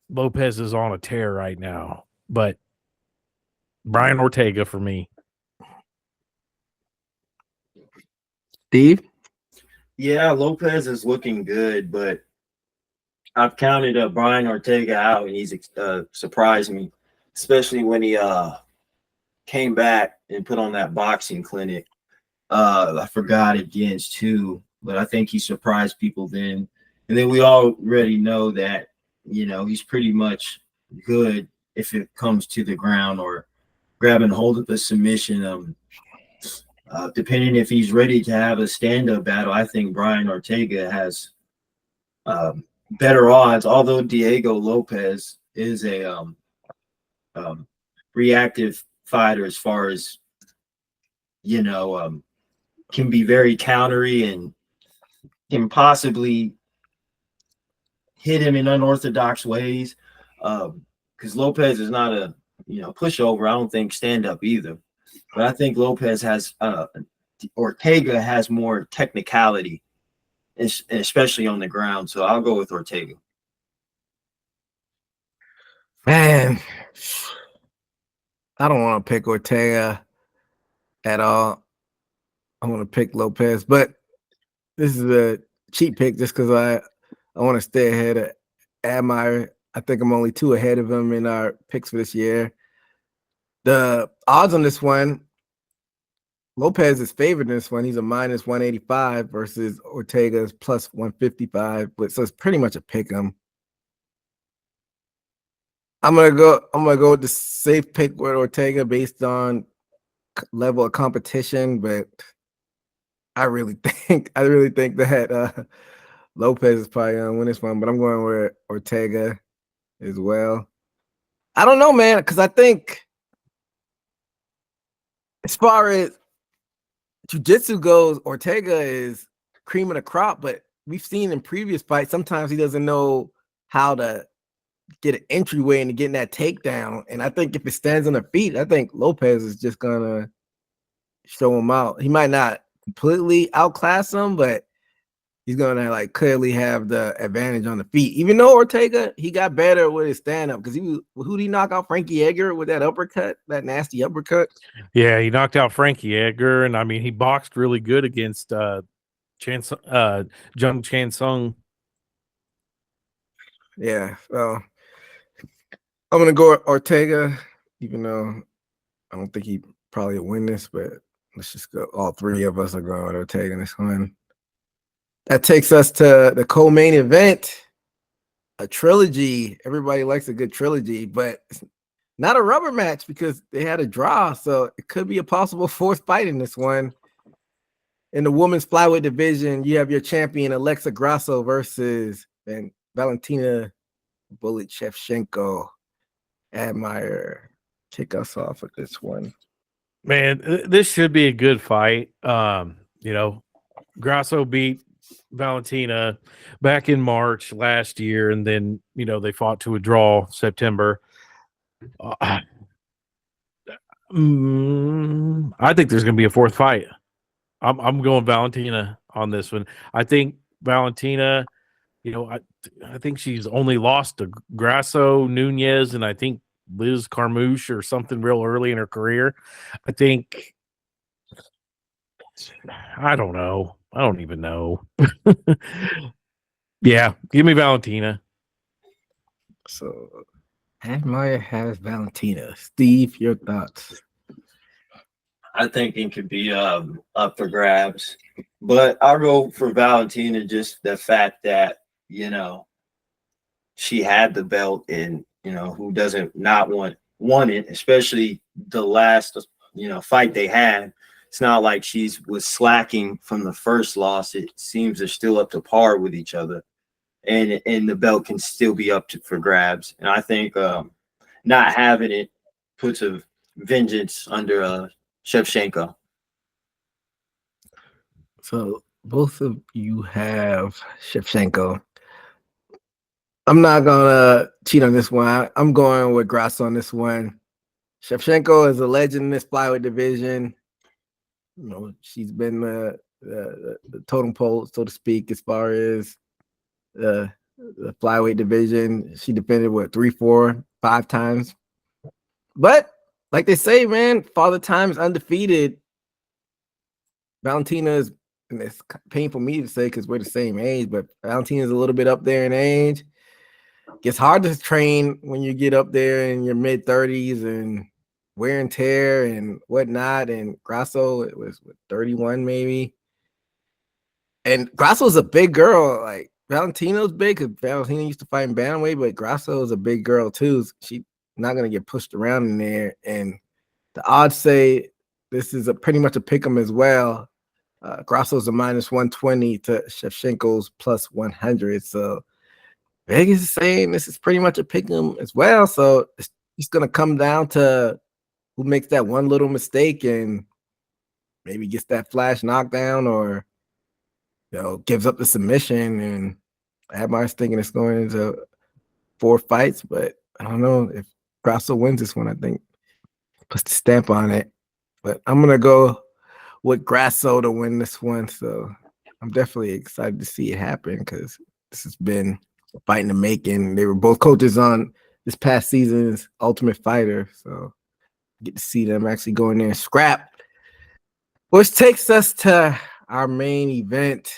Lopez is on a tear right now, but Brian Ortega for me. Steve? Yeah, Lopez is looking good, but I've counted Brian Ortega out, and he's surprised me, especially when he came back and put on that boxing clinic. I forgot against too, but I think he surprised people then. And then we already know that, he's pretty much good if it comes to the ground or grabbing hold of the submission. Depending if he's ready to have a stand-up battle, I think Brian Ortega has better odds, although Diego Lopez is a reactive fighter as far as, can be very countery and can possibly hit him in unorthodox ways. Because Lopez is not a pushover. I don't think stand up either. But I think Lopez has Ortega has more technicality, especially on the ground. So I'll go with Ortega. Man, I don't want to pick Ortega at all. I want to pick Lopez, but this is a cheap pick just because I want to stay ahead of Admire. I think I'm only 2 ahead of him in our picks for this year. The odds on this one, Lopez is favored in this one. He's a minus 185 versus Ortega's plus 155, but so it's pretty much a pick 'em. I'm gonna go with the safe pick with Ortega based on level of competition, but I really think that Lopez is probably gonna win this one, but I'm going with Ortega as well. I don't know, man, because I think as far as jiu-jitsu goes, Ortega is cream of the crop, but we've seen in previous fights sometimes he doesn't know how to get an entryway into getting that takedown. And I think if it stands on the feet, I think Lopez is just gonna show him out. He might not completely outclass him, but he's gonna clearly have the advantage on the feet. Even though Ortega, he got better with his stand-up because who did he knock out? Frankie Edgar with that uppercut, that nasty uppercut. Yeah, he knocked out Frankie Edgar, and I mean he boxed really good against Jung Chan Sung. Yeah, so I'm gonna go with Ortega, even though I don't think he probably will win this, but let's just go. All 3 of us are going with Ortega in this one. That takes us to the co-main event, a trilogy. Everybody likes a good trilogy, but it's not a rubber match because they had a draw, so it could be a possible 4th fight in this one. In the women's flyweight division, you have your champion Alexa Grasso versus Valentina Bullet Shevchenko. Admire, kick us off with this one. Man, this should be a good fight. Grasso beat Valentina back in March last year, and then they fought to a draw September. I think there's going to be a 4th fight. I'm going Valentina on this one. I think Valentina, I think she's only lost to Grasso, Nunez, and I think Liz Carmouche or something real early in her career. I don't know. I don't even know. Yeah, give me Valentina. So Admire has Valentina. Steve, your thoughts? I think it could be up for grabs, but I'll go for Valentina. Just the fact that she had the belt, and who doesn't not want it, especially the last fight they had. It's not like she was slacking from the first loss. It seems they're still up to par with each other, and the belt can still be for grabs. And I think not having it puts a vengeance under Shevchenko. So both of you have Shevchenko. I'm not gonna cheat on this one. I'm going with Grasso on this one. Shevchenko is a legend in this flyweight division. She's been the totem pole, so to speak, as far as the flyweight division. She defended 3, 4, 5 times. But Like they say, man, Father Time's undefeated. Valentina is, and it's painful for me to say because we're the same age, but Valentina's a little bit up there in age. Gets hard to train when you get up there in your mid 30s and wear and tear and whatnot. And Grasso, it was 31 maybe. And Grasso's a big girl. Like Valentino's big because Valentina used to fight in bantamweight, but Grasso is a big girl too. She's not gonna get pushed around in there. And the odds say this is pretty much a pick'em as well. Grasso's a minus 120 to Shevchenko's plus 100. So Vegas is saying this is pretty much a pick'em as well. So it's gonna come down to who makes that one little mistake and maybe gets that flash knockdown or gives up the submission. And everybody's thinking it's going into 4 fights, but I don't know if Grasso wins this one. I think puts the stamp on it. But I'm gonna go with Grasso to win this one. So I'm definitely excited to see it happen because this has been a fight in the making. They were both coaches on this past season's Ultimate Fighter. So get to see them actually go in there and scrap. Which takes us to our main event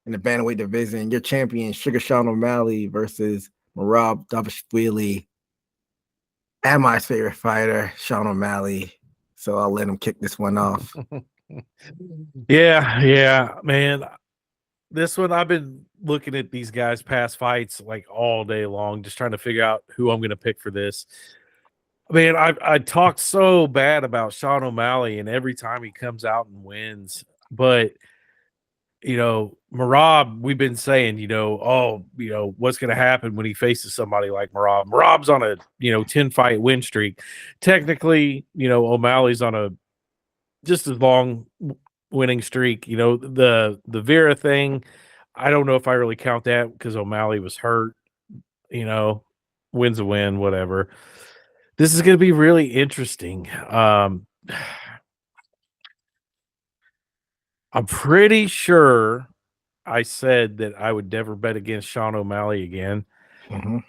in the bantamweight division. Your champion, Sugar Sean O'Malley versus Merab Dvalishvili. And my favorite fighter, Sean O'Malley. So I'll let him kick this one off. Yeah, man. This one, I've been looking at these guys' past fights like all day long, just trying to figure out who I'm going to pick for this. Man, I talked so bad about Sean O'Malley, and every time he comes out and wins, but Merab, we've been saying, what's going to happen when he faces somebody like Merab? Merab's on a 10 fight win streak. Technically, O'Malley's on a just as long winning streak. The Vera thing, I don't know if I really count that because O'Malley was hurt. Win's a win, whatever. This is going to be really interesting. I'm pretty sure I said that I would never bet against Sean O'Malley again,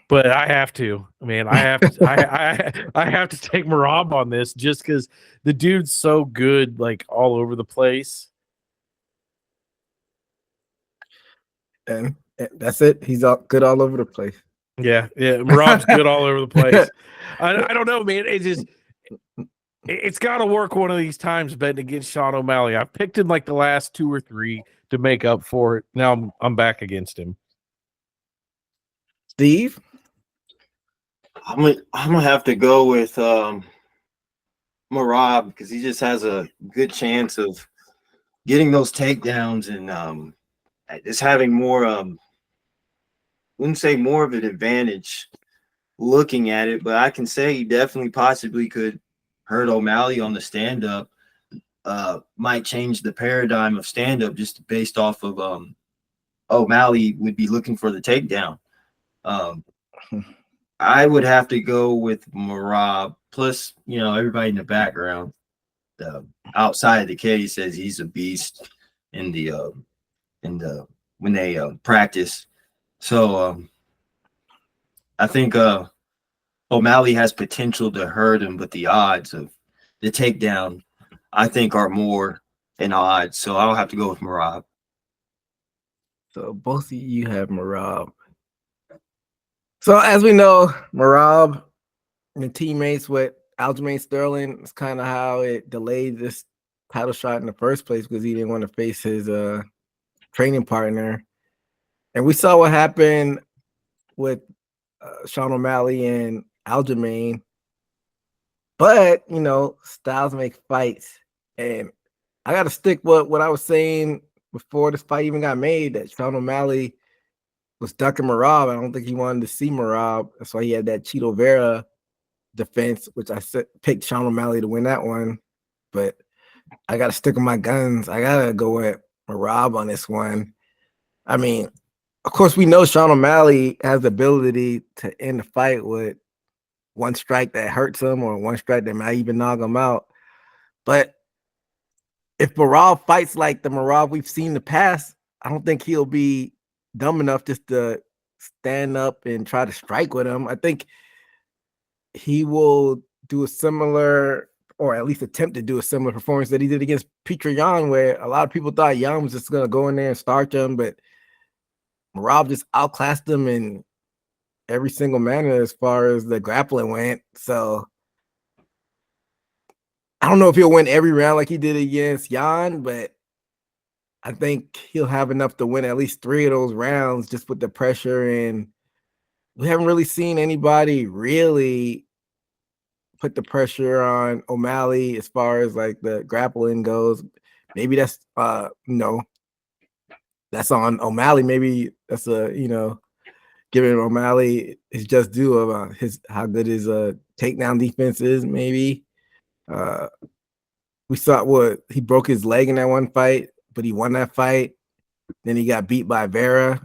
but I have to. Man, I have to. I have to take Merab on this just because the dude's so good, like all over the place. And that's it. He's good all over the place. Yeah. Merab's good all over the place. I don't know, man. It's got to work one of these times betting against Sean O'Malley. I've picked him like the last 2 or 3 to make up for it. Now I'm back against him. Steve? I'm gonna have to go with Merab because he just has a good chance of getting those takedowns and just having more wouldn't say more of an advantage looking at it, but I can say he definitely possibly could hurt O'Malley on the stand-up. Might change the paradigm of stand-up just based off of O'Malley would be looking for the takedown. I would have to go with Merab. Plus, everybody in the background, outside of the cage, says he's a beast in the when they practice. So I think O'Malley has potential to hurt him, but the odds of the takedown, I think, are more in odds. So I'll have to go with Merab. So both of you have Merab. So as we know, Merab and teammates with Aljamain Sterling, it's kind of how it delayed this title shot in the first place because he didn't want to face his training partner. And we saw what happened with Sean O'Malley and Aljamain. But, styles make fights. And I got to stick with what I was saying before this fight even got made, that Sean O'Malley was ducking Merab. I don't think he wanted to see Merab. That's why he had that Cheeto Vera defense, which I picked Sean O'Malley to win that one. But I got to stick with my guns. I got to go with Merab on this one. I mean, of course, we know Sean O'Malley has the ability to end the fight with one strike that hurts him or one strike that might even knock him out. But if Merab fights like the Merab we've seen in the past, I don't think he'll be dumb enough just to stand up and try to strike with him. I think he will do a similar, or at least attempt to do a similar performance that he did against Peter Yan, where a lot of people thought Yan was just going to go in there and start him, but Rob just outclassed him in every single manner as far as the grappling went. So I don't know if he'll win every round like he did against Yan, but I think he'll have enough to win at least 3 of those rounds just with the pressure. And we haven't really seen anybody really put the pressure on O'Malley as far as like the grappling goes. Maybe that's that's on O'Malley. Maybe that's giving O'Malley his just due of how good his takedown defense is. Maybe we saw he broke his leg in that one fight, but he won that fight. Then he got beat by Vera.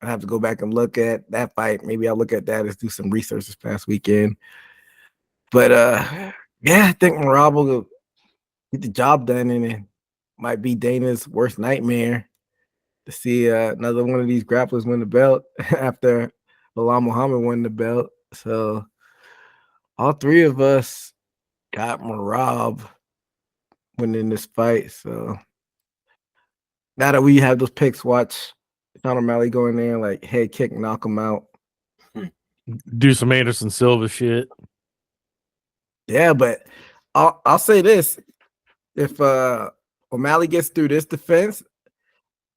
I have to go back and look at that fight. Maybe I'll look at that and do some research this past weekend. But yeah, I think Rob will get the job done, and it might be Dana's worst nightmare to see another one of these grapplers win the belt after Bilal Muhammad won the belt. So all 3 of us got Marab winning this fight. So now that we have those picks, watch Sean O'Malley go in there and like head kick, knock him out. Do some Anderson Silva shit. Yeah, but I'll say this: if O'Malley gets through this defense,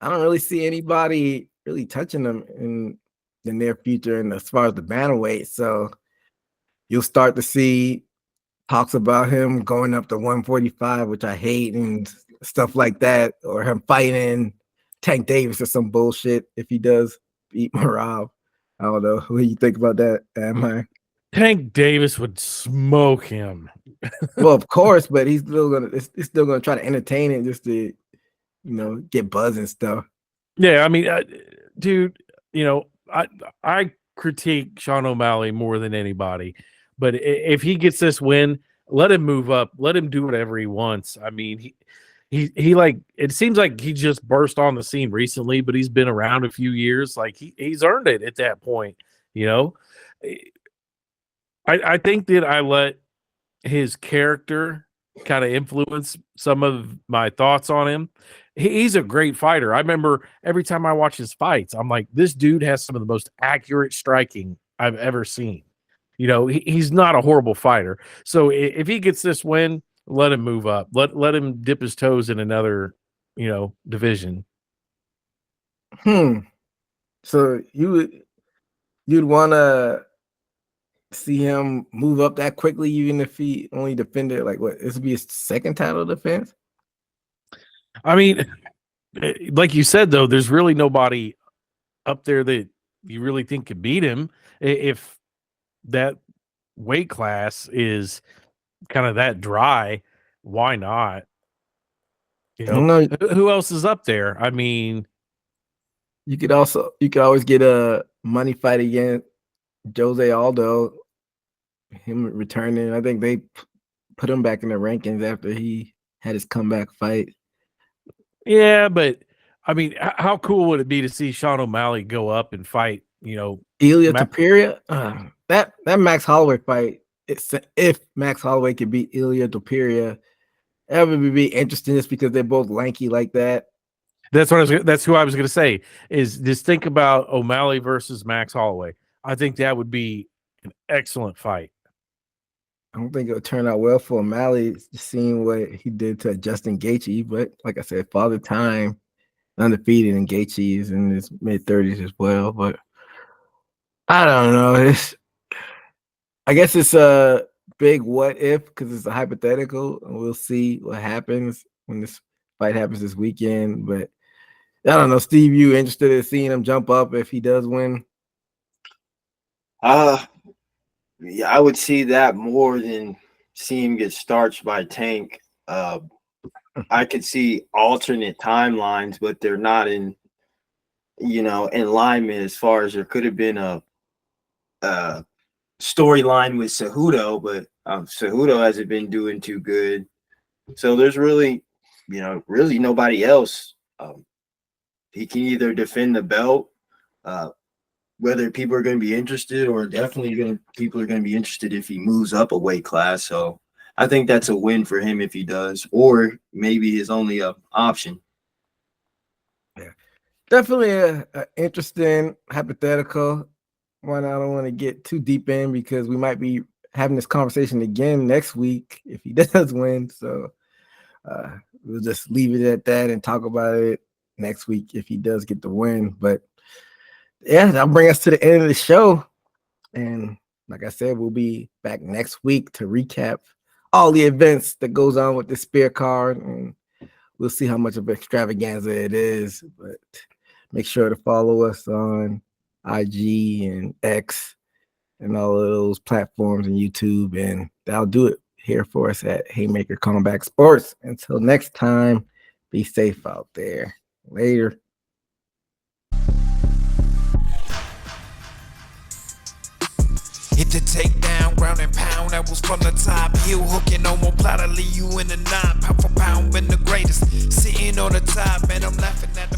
I don't really see anybody really touching him in the near future. And as far as the bantamweight, so you'll start to see talks about him going up to 145, which I hate, and stuff like that, or him fighting Tank Davis or some bullshit if he does beat Marab. I don't know. What do you think about that, Am I? Tank Davis would smoke him. Well, of course, but he's still gonna try to entertain it just to, get buzz and stuff. Yeah, I mean, dude, I critique Sean O'Malley more than anybody, but if he gets this win, let him move up, let him do whatever he wants. I mean, he like, it seems like he just burst on the scene recently, but he's been around a few years. Like he's earned it at that point. I think that I let his character kind of influence some of my thoughts on him. He's a great fighter. I remember every time I watch his fights, I'm like, this dude has some of the most accurate striking I've ever seen. He's not a horrible fighter. So if he gets this win, let him move up. Let him dip his toes in another, division. So you'd want to see him move up that quickly, even if he only defended this would be his second title defense? I mean, like you said, though, there's really nobody up there that you really think could beat him. If that weight class is kind of that dry, why not? I don't know. Who else is up there? I mean, you could always get a money fight against Jose Aldo, him returning. I think they put him back in the rankings after he had his comeback fight. Yeah, but I mean, how cool would it be to see Sean O'Malley go up and fight, Ilya Topuria? That Max Holloway fight, if Max Holloway could beat Ilya Topuria, that would be interesting just because they're both lanky like that. That's who I was going to say, is just think about O'Malley versus Max Holloway. I think that would be an excellent fight. I don't think it would turn out well for O'Malley, seeing what he did to Justin Gaethje. But like I said, Father Time, undefeated, and Gaethje is in his mid-30s as well. But I don't know. I guess it's a big what if because it's a hypothetical, and we'll see what happens when this fight happens this weekend. But I don't know, Steve, you interested in seeing him jump up if he does win? Yeah, I would see that more than see him get starched by Tank. I could see alternate timelines, but they're not in alignment as far as there could have been a storyline with Cejudo, but Cejudo hasn't been doing too good. So there's really nobody else. He can either defend the belt whether people are going to be interested, or people are going to be interested if he moves up a weight class. So I think that's a win for him if he does, or maybe his only option. Yeah, definitely a interesting hypothetical one. I don't want to get too deep in because we might be having this conversation again next week if he does win. So we'll just leave it at that and talk about it next week if he does get the win. But yeah, that'll bring us to the end of the show. And like I said, we'll be back next week to recap all the events that goes on with the Spear card, and we'll see how much of an extravaganza it is. But make sure to follow us on IG and X and all of those platforms and YouTube, and that'll do it here for us at Haymaker Comeback Sports. Until next time, be safe out there. Later. Hit the takedown, ground and pound, that was from the top. Heel hooking, no more plot, I leave you in the knot. Pound for pound, been the greatest. Sitting on the top, man, I'm laughing at